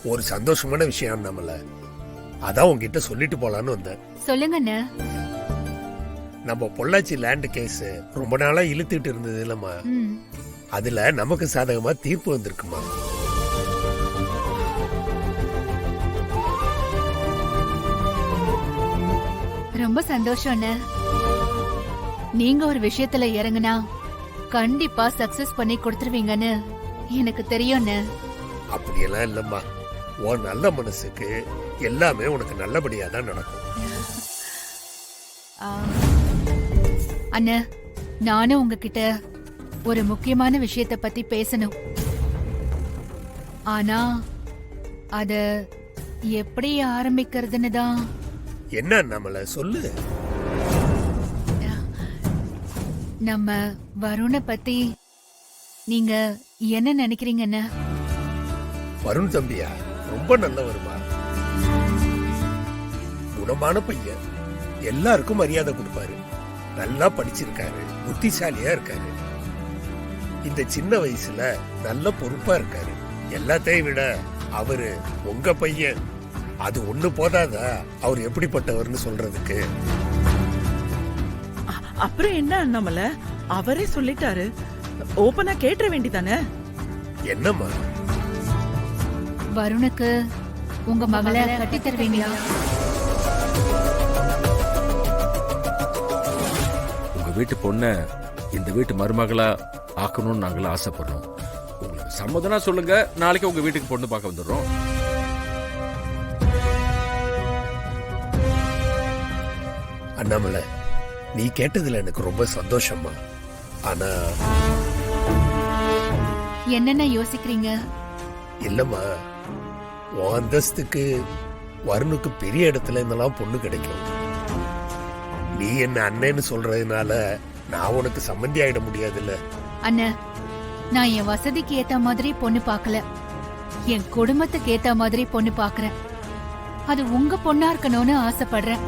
ஒரு சந்தோஷமான விஷயம் நம்மள, அதான் உங்ககிட்ட சொல்லிட்டு போலான்னு வந்தேன். சொல்லுங்க அண்ணா. நம்ம பொள்ளாச்சி லேண்ட் கேஸ் ரொம்ப நாளா இழுத்துட்டு இருந்தது இல்லம்மா, ம். அதுல நமக்கு சாதகமா தீர்ப்பு வந்திருக்குமா. ரொம்ப சந்தோஷம் அண்ணா. நீங்க ஒரு விஷயத்துல இறங்குனா கண்டிப்பா சக்சஸ் பண்ணி கொடுத்துருவீங்கன்னு எனக்கு தெரியும் அண்ணா. அப்படியெல்லாம் இல்லம்மா, உன் நல்ல மனசுக்கு எல்லாமே உனக்கு நல்லபடியா தான் நடக்கும். ஆ. அண்ணா, நானும் உங்ககிட்ட ஒரு முக்கியமான விஷயத்த பத்தி பேசணும். ஆனா அத எப்படி ஆரம்பிக்கிறதுன்னு தான். என்ன நம்மள சொல்லு. நம்ம வருணை பத்தி நீங்க என்ன நினைக்கிறீங்க அண்ணா? வருண் தம்பியா ரொம்ப நல்லவருமா, குணமான பையன், எல்லாருக்கும் மரியாதை கொடுப்பாரு, நல்லா படிச்சிருக்காரு, புத்திசாலியா இருக்காரு, இந்த சின்ன வயசுல நல்ல பொறுப்பா இருக்காரு. எல்லாத்தையும் விட அவரு உங்க பையன், அது ஒண்ணு போதாதா அவர் எப்படிப்பட்டவர்னு சொல்றதுக்கு? அப்புறம் என்ன அண்ணாமலை, அவரே சொல்லிட்டாரு, ஓபனா கேட்ற வேண்டிதானே. என்னம்மா? வருணுக்கு உங்க மகளை கட்டி தருவீங்களா? உங்க வீட்டு பொண்ண இந்த வீட்டு மருமகளா ஆக்கணும்னு நாங்களும் ஆசைப்படுறோம். உங்களுக்கு சம்மதனா சொல்லுங்க, நாளைக்கு உங்க வீட்டுக்கு பொண்ணு பார்க்க வந்துடுறோம். அண்ணாமலை, நீ கேட்டதுல எனக்கு ரொம்ப சந்தோஷமா. ஆனா என்னென்ன யோசிக்கிறீங்க? இல்லம்மா, உன் அந்தஸ்துக்கு வருணுக்கு பெரிய இடத்துல இருந்தெல்லாம் பொண்ணு கிடைக்கும். நீ என்ன அண்ணன்னு சொல்றதுனால நான் உனக்கு சம்மந்தி ஆயிட முடியாதுல்ல. அண்ணா, நான் என் வசதிக்கு ஏத்த மாதிரி பொண்ணு பார்க்கல, என் குடும்பத்துக்கு ஏத்த மாதிரி பொண்ணு பார்க்கறேன். அது உங்க பொண்ணா இருக்கணும்னு ஆசைப்படுறேன்.